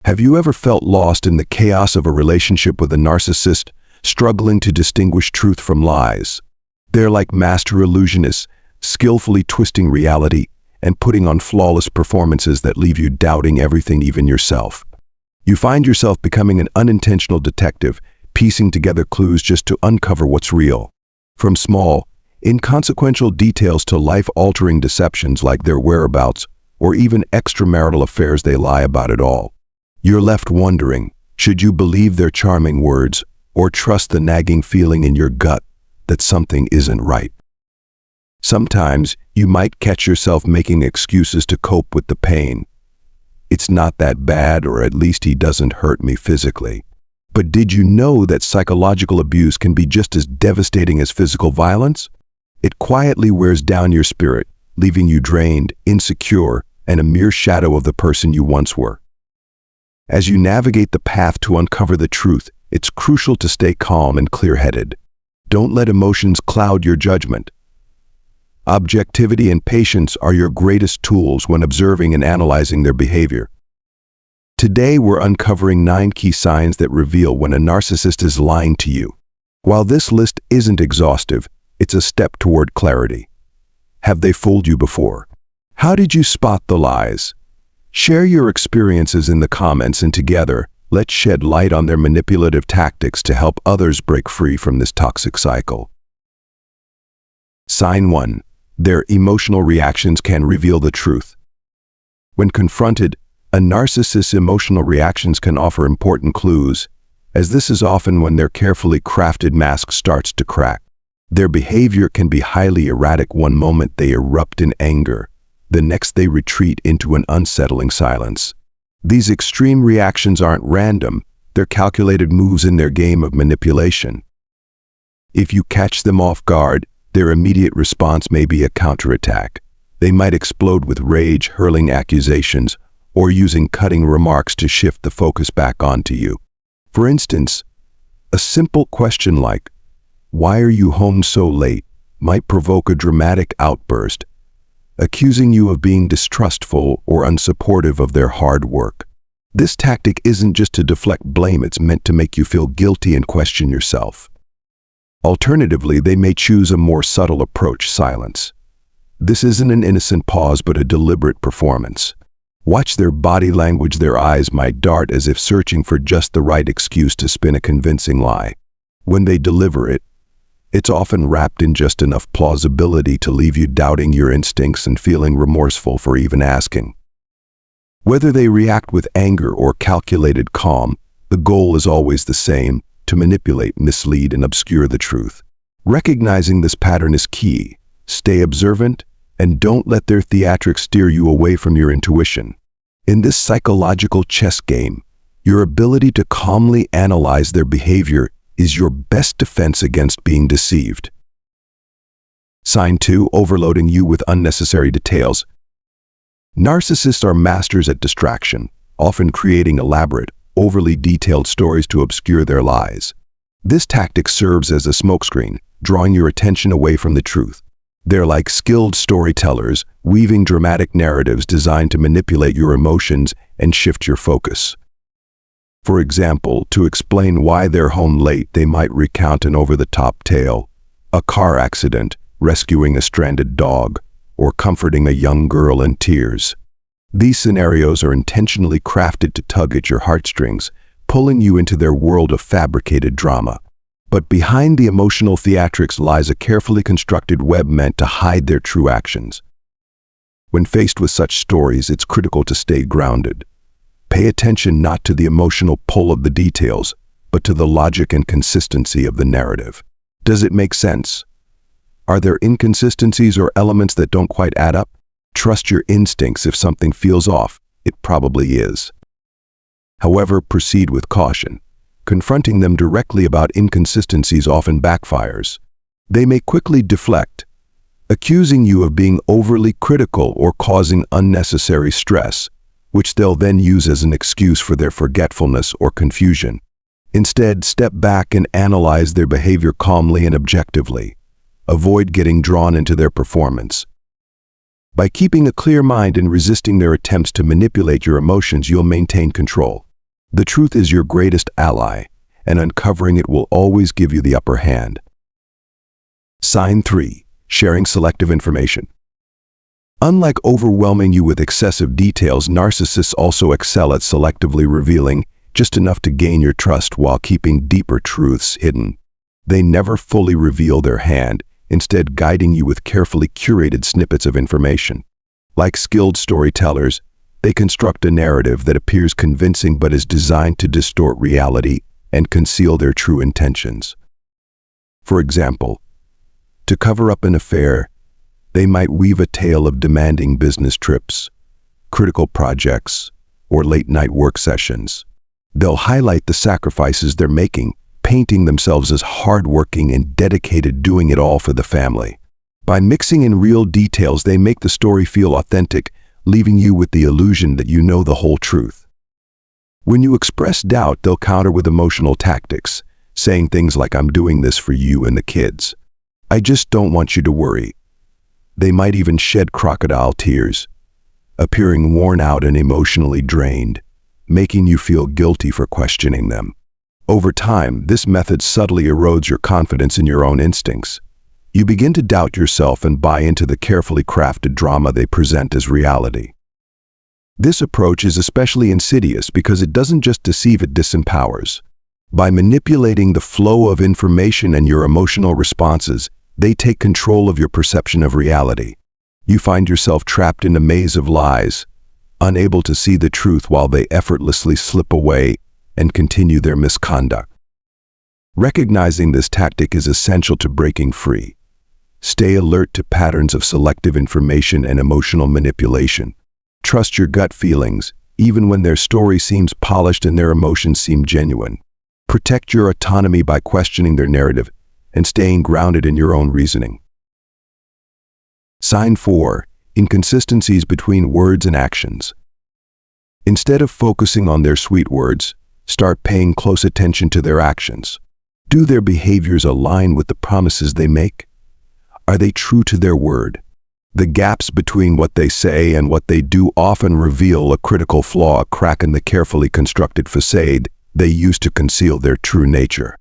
Have you ever felt lost in the chaos of a relationship with a narcissist, struggling to distinguish truth from lies? They're like master illusionists, skillfully twisting reality and putting on flawless performances that leave you doubting everything, even yourself. You find yourself becoming an unintentional detective, piecing together clues just to uncover what's real. From small, inconsequential details to life-altering deceptions like their whereabouts or even extramarital affairs, they lie about it all. You're left wondering, should you believe their charming words or trust the nagging feeling in your gut that something isn't right? Sometimes you might catch yourself making excuses to cope with the pain. It's not that bad, or at least he doesn't hurt me physically. But did you know that psychological abuse can be just as devastating as physical violence? It quietly wears down your spirit, leaving you drained, insecure, and a mere shadow of the person you once were. As you navigate the path to uncover the truth, it's crucial to stay calm and clear-headed. Don't let emotions cloud your judgment. Objectivity and patience are your greatest tools when observing and analyzing their behavior. Today, we're uncovering 9 key signs that reveal when a narcissist is lying to you. While this list isn't exhaustive, it's a step toward clarity. Have they fooled you before? How did you spot the lies? Share your experiences in the comments, and together, let's shed light on their manipulative tactics to help others break free from this toxic cycle. Sign 1. Their emotional reactions can reveal the truth. When confronted, a narcissist's emotional reactions can offer important clues, as this is often when their carefully crafted mask starts to crack. Their behavior can be highly erratic. One moment they erupt in anger, the next they retreat into an unsettling silence. These extreme reactions aren't random, they're calculated moves in their game of manipulation. If you catch them off guard, their immediate response may be a counterattack. They might explode with rage, hurling accusations, or using cutting remarks to shift the focus back onto you. For instance, a simple question like, "Why are you home so late?" might provoke a dramatic outburst, accusing you of being distrustful or unsupportive of their hard work. This tactic isn't just to deflect blame, it's meant to make you feel guilty and question yourself. Alternatively, they may choose a more subtle approach, silence. This isn't an innocent pause, but a deliberate performance. Watch their body language. Their eyes might dart as if searching for just the right excuse to spin a convincing lie. When they deliver it, it's often wrapped in just enough plausibility to leave you doubting your instincts and feeling remorseful for even asking. Whether they react with anger or calculated calm, the goal is always the same: to manipulate, mislead, and obscure the truth. Recognizing this pattern is key. Stay observant and don't let their theatrics steer you away from your intuition. In this psychological chess game, your ability to calmly analyze their behavior is your best defense against being deceived. Sign 2. Overloading you with unnecessary details. Narcissists are masters at distraction, often creating elaborate, overly detailed stories to obscure their lies. This tactic serves as a smokescreen, drawing your attention away from the truth. They're like skilled storytellers, weaving dramatic narratives designed to manipulate your emotions and shift your focus. For example, to explain why they're home late, they might recount an over-the-top tale, a car accident, rescuing a stranded dog, or comforting a young girl in tears. These scenarios are intentionally crafted to tug at your heartstrings, pulling you into their world of fabricated drama. But behind the emotional theatrics lies a carefully constructed web meant to hide their true actions. When faced with such stories, it's critical to stay grounded. Pay attention not to the emotional pull of the details, but to the logic and consistency of the narrative. Does it make sense? Are there inconsistencies or elements that don't quite add up? Trust your instincts. If something feels off, it probably is. However, proceed with caution. Confronting them directly about inconsistencies often backfires. They may quickly deflect, accusing you of being overly critical or causing unnecessary stress, which they'll then use as an excuse for their forgetfulness or confusion. Instead, step back and analyze their behavior calmly and objectively. Avoid getting drawn into their performance. By keeping a clear mind and resisting their attempts to manipulate your emotions, you'll maintain control. The truth is your greatest ally, and uncovering it will always give you the upper hand. Sign 3. Sharing selective information. Unlike overwhelming you with excessive details, narcissists also excel at selectively revealing just enough to gain your trust while keeping deeper truths hidden. They never fully reveal their hand, instead guiding you with carefully curated snippets of information. Like skilled storytellers, they construct a narrative that appears convincing but is designed to distort reality and conceal their true intentions. For example, to cover up an affair, they might weave a tale of demanding business trips, critical projects, or late-night work sessions. They'll highlight the sacrifices they're making, painting themselves as hardworking and dedicated, doing it all for the family. By mixing in real details, they make the story feel authentic, leaving you with the illusion that you know the whole truth. When you express doubt, they'll counter with emotional tactics, saying things like, "I'm doing this for you and the kids. I just don't want you to worry." They might even shed crocodile tears, appearing worn out and emotionally drained, making you feel guilty for questioning them. Over time, this method subtly erodes your confidence in your own instincts. You begin to doubt yourself and buy into the carefully crafted drama they present as reality. This approach is especially insidious because it doesn't just deceive, it disempowers. By manipulating the flow of information and your emotional responses, they take control of your perception of reality. You find yourself trapped in a maze of lies, unable to see the truth while they effortlessly slip away and continue their misconduct. Recognizing this tactic is essential to breaking free. Stay alert to patterns of selective information and emotional manipulation. Trust your gut feelings, even when their story seems polished and their emotions seem genuine. Protect your autonomy by questioning their narrative and staying grounded in your own reasoning. Sign 4. Inconsistencies between words and actions. Instead of focusing on their sweet words, start paying close attention to their actions. Do their behaviors align with the promises they make? Are they true to their word? The gaps between what they say and what they do often reveal a critical flaw, a crack in the carefully constructed facade they use to conceal their true nature.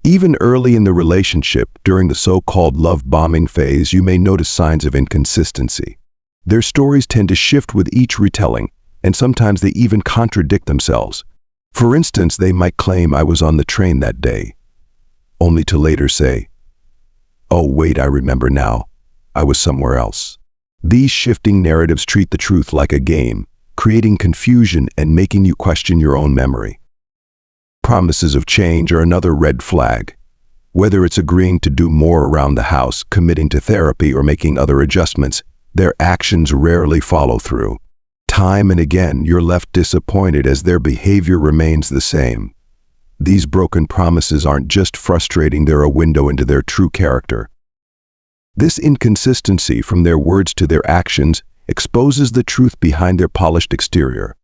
Even early in the relationship, during the so-called love bombing phase, you may notice signs of inconsistency. Their stories tend to shift with each retelling, and sometimes they even contradict themselves. For instance, they might claim, "I was on the train that day," only to later say, "Oh wait, I remember now, I was somewhere else." These shifting narratives treat the truth like a game, creating confusion and making you question your own memory. Promises of change are another red flag. Whether it's agreeing to do more around the house, committing to therapy, or making other adjustments, their actions rarely follow through. Time and again, you're left disappointed as their behavior remains the same. These broken promises aren't just frustrating, they're a window into their true character. This inconsistency from their words to their actions exposes the truth behind their polished exterior.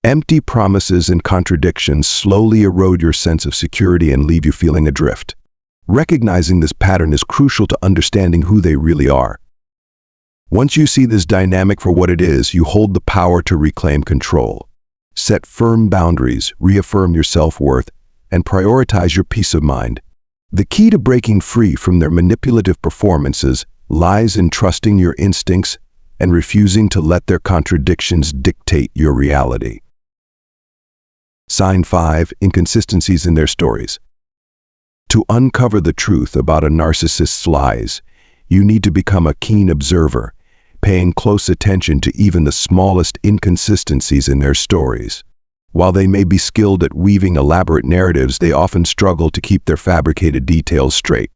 Empty promises and contradictions slowly erode your sense of security and leave you feeling adrift. Recognizing this pattern is crucial to understanding who they really are. Once you see this dynamic for what it is, you hold the power to reclaim control. Set firm boundaries, reaffirm your self-worth, and prioritize your peace of mind. The key to breaking free from their manipulative performances lies in trusting your instincts and refusing to let their contradictions dictate your reality. Sign 5. Inconsistencies in their stories. To uncover the truth about a narcissist's lies, you need to become a keen observer, paying close attention to even the smallest inconsistencies in their stories. While they may be skilled at weaving elaborate narratives, they often struggle to keep their fabricated details straight.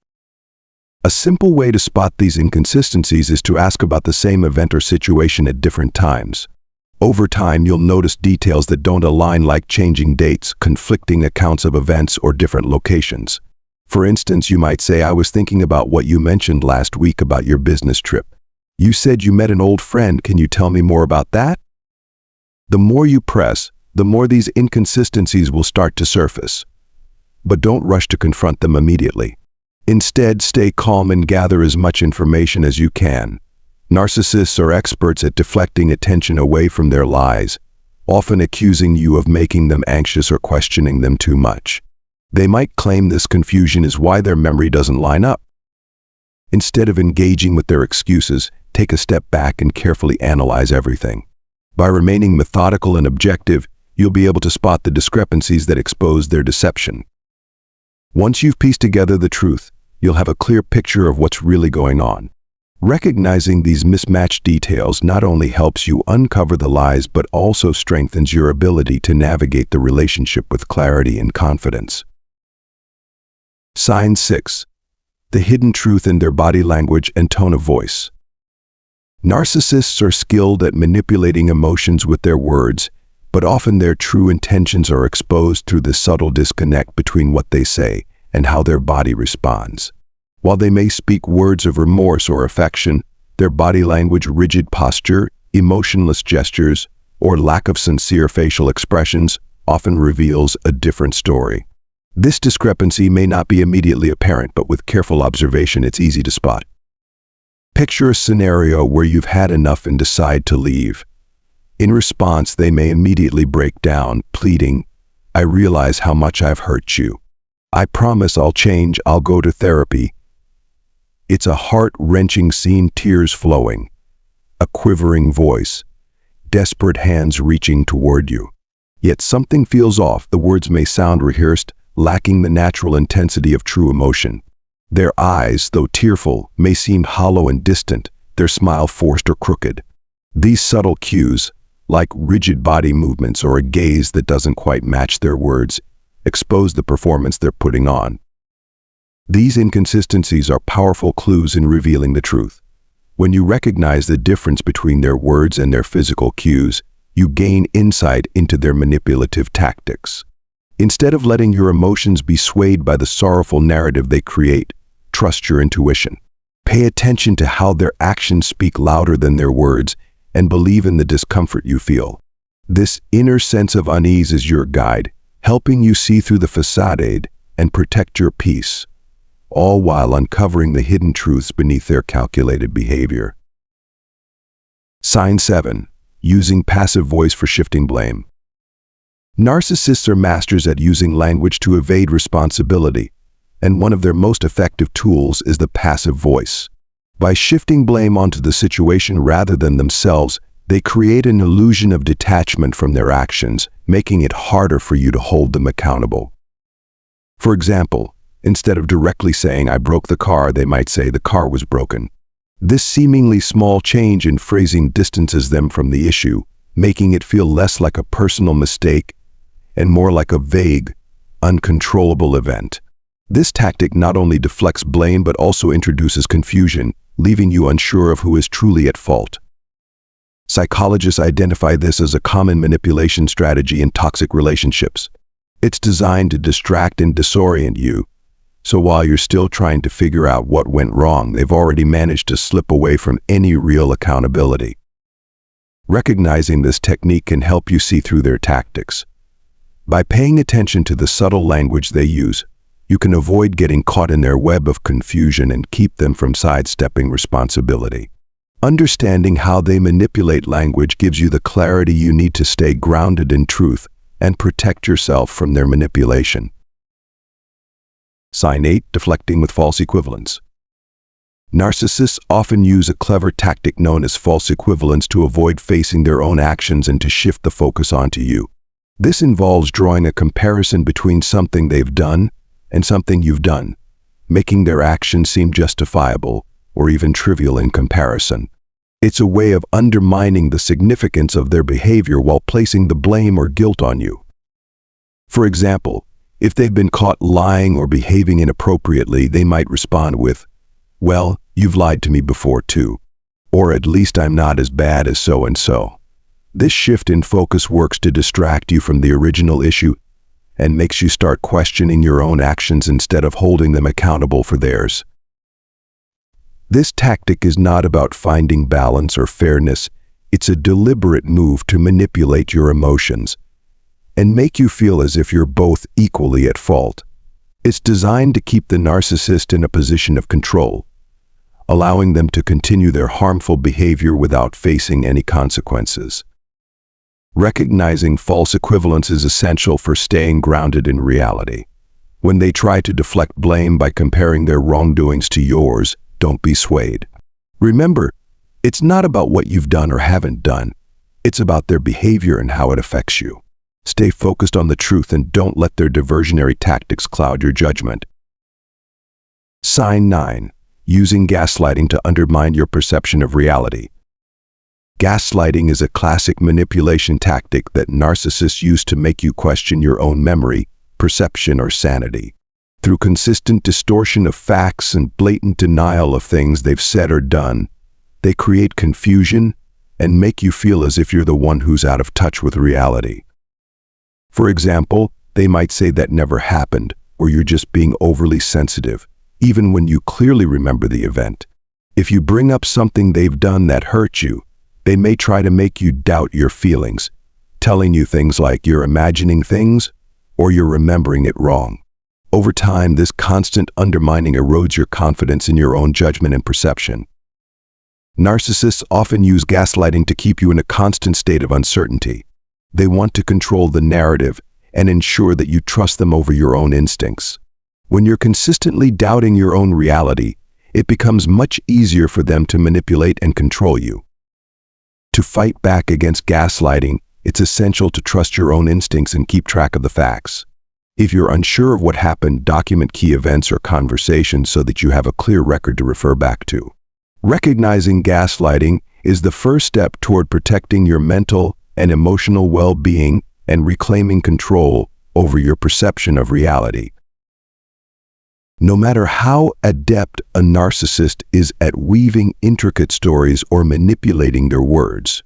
A simple way to spot these inconsistencies is to ask about the same event or situation at different times. Over time, you'll notice details that don't align, like changing dates, conflicting accounts of events, or different locations. For instance, you might say, "I was thinking about what you mentioned last week about your business trip. You said you met an old friend. Can you tell me more about that?" The more you press, the more these inconsistencies will start to surface. But don't rush to confront them immediately. Instead, stay calm and gather as much information as you can. Narcissists are experts at deflecting attention away from their lies, often accusing you of making them anxious or questioning them too much. They might claim this confusion is why their memory doesn't line up. Instead of engaging with their excuses, take a step back and carefully analyze everything. By remaining methodical and objective, you'll be able to spot the discrepancies that expose their deception. Once you've pieced together the truth, you'll have a clear picture of what's really going on. Recognizing these mismatched details not only helps you uncover the lies but also strengthens your ability to navigate the relationship with clarity and confidence. Sign 6. The hidden truth in their body language and tone of voice. Narcissists are skilled at manipulating emotions with their words, but often their true intentions are exposed through the subtle disconnect between what they say and how their body responds. While they may speak words of remorse or affection, their body language, rigid posture, emotionless gestures, or lack of sincere facial expressions often reveals a different story. This discrepancy may not be immediately apparent, but with careful observation, it's easy to spot. Picture a scenario where you've had enough and decide to leave. In response, they may immediately break down, pleading, "I realize how much I've hurt you. I promise I'll change, I'll go to therapy." It's a heart-wrenching scene, tears flowing, a quivering voice, desperate hands reaching toward you. Yet something feels off. The words may sound rehearsed, lacking the natural intensity of true emotion. Their eyes, though tearful, may seem hollow and distant, their smile forced or crooked. These subtle cues, like rigid body movements or a gaze that doesn't quite match their words, expose the performance they're putting on. These inconsistencies are powerful clues in revealing the truth. When you recognize the difference between their words and their physical cues, you gain insight into their manipulative tactics. Instead of letting your emotions be swayed by the sorrowful narrative they create, trust your intuition. Pay attention to how their actions speak louder than their words, and believe in the discomfort you feel. This inner sense of unease is your guide, helping you see through the facade and protect your peace, all while uncovering the hidden truths beneath their calculated behavior. Sign 7. Using passive voice for shifting blame. Narcissists are masters at using language to evade responsibility, and one of their most effective tools is the passive voice. By shifting blame onto the situation rather than themselves, they create an illusion of detachment from their actions, making it harder for you to hold them accountable. For example, instead of directly saying, "I broke the car," they might say, "The car was broken." This seemingly small change in phrasing distances them from the issue, making it feel less like a personal mistake and more like a vague, uncontrollable event. This tactic not only deflects blame but also introduces confusion, leaving you unsure of who is truly at fault. Psychologists identify this as a common manipulation strategy in toxic relationships. It's designed to distract and disorient you, so while you're still trying to figure out what went wrong, they've already managed to slip away from any real accountability. Recognizing this technique can help you see through their tactics. By paying attention to the subtle language they use, you can avoid getting caught in their web of confusion and keep them from sidestepping responsibility. Understanding how they manipulate language gives you the clarity you need to stay grounded in truth and protect yourself from their manipulation. Sign 8. Deflecting with false equivalence. Narcissists often use a clever tactic known as false equivalence to avoid facing their own actions and to shift the focus onto you. This involves drawing a comparison between something they've done and something you've done, making their actions seem justifiable or even trivial in comparison. It's a way of undermining the significance of their behavior while placing the blame or guilt on you. For example, if they've been caught lying or behaving inappropriately, they might respond with, "Well, you've lied to me before too," or "At least I'm not as bad as so-and-so." This shift in focus works to distract you from the original issue and makes you start questioning your own actions instead of holding them accountable for theirs. This tactic is not about finding balance or fairness. It's a deliberate move to manipulate your emotions and make you feel as if you're both equally at fault. It's designed to keep the narcissist in a position of control, allowing them to continue their harmful behavior without facing any consequences. Recognizing false equivalence is essential for staying grounded in reality. When they try to deflect blame by comparing their wrongdoings to yours, don't be swayed. Remember, it's not about what you've done or haven't done. It's about their behavior and how it affects you. Stay focused on the truth and don't let their diversionary tactics cloud your judgment. Sign 9. Using gaslighting to undermine your perception of reality. Gaslighting is a classic manipulation tactic that narcissists use to make you question your own memory, perception, or sanity. Through consistent distortion of facts and blatant denial of things they've said or done, they create confusion and make you feel as if you're the one who's out of touch with reality. For example, they might say that never happened, or you're just being overly sensitive, even when you clearly remember the event. If you bring up something they've done that hurt you, they may try to make you doubt your feelings, telling you things like you're imagining things or you're remembering it wrong. Over time, this constant undermining erodes your confidence in your own judgment and perception. Narcissists often use gaslighting to keep you in a constant state of uncertainty. They want to control the narrative and ensure that you trust them over your own instincts. When you're consistently doubting your own reality, it becomes much easier for them to manipulate and control you. To fight back against gaslighting, it's essential to trust your own instincts and keep track of the facts. If you're unsure of what happened, document key events or conversations so that you have a clear record to refer back to. Recognizing gaslighting is the first step toward protecting your mental and emotional well-being and reclaiming control over your perception of reality. No matter how adept a narcissist is at weaving intricate stories or manipulating their words,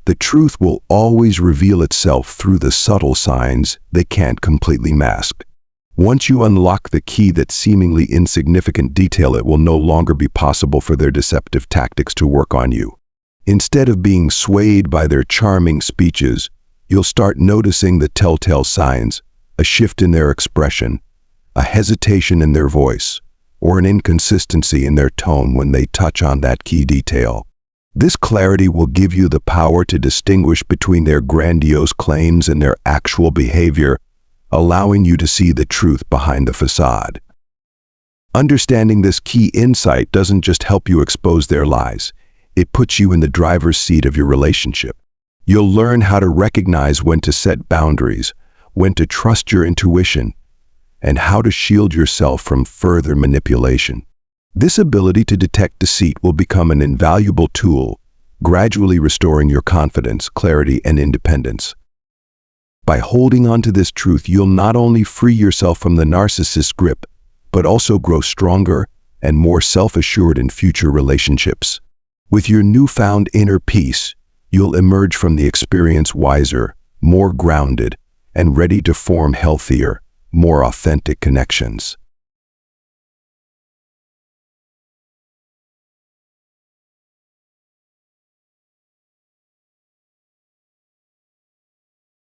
the truth will always reveal itself through the subtle signs they can't completely mask. Once you unlock the key, that seemingly insignificant detail, it will no longer be possible for their deceptive tactics to work on you. Instead of being swayed by their charming speeches, you'll start noticing the telltale signs, a shift in their expression, a hesitation in their voice, or an inconsistency in their tone when they touch on that key detail. This clarity will give you the power to distinguish between their grandiose claims and their actual behavior, allowing you to see the truth behind the facade. Understanding this key insight doesn't just help you expose their lies, it puts you in the driver's seat of your relationship. You'll learn how to recognize when to set boundaries, when to trust your intuition, and how to shield yourself from further manipulation. This ability to detect deceit will become an invaluable tool, gradually restoring your confidence, clarity, and independence. By holding on to this truth, you'll not only free yourself from the narcissist's grip, but also grow stronger and more self-assured in future relationships. With your newfound inner peace, you'll emerge from the experience wiser, more grounded, and ready to form healthier, more authentic connections.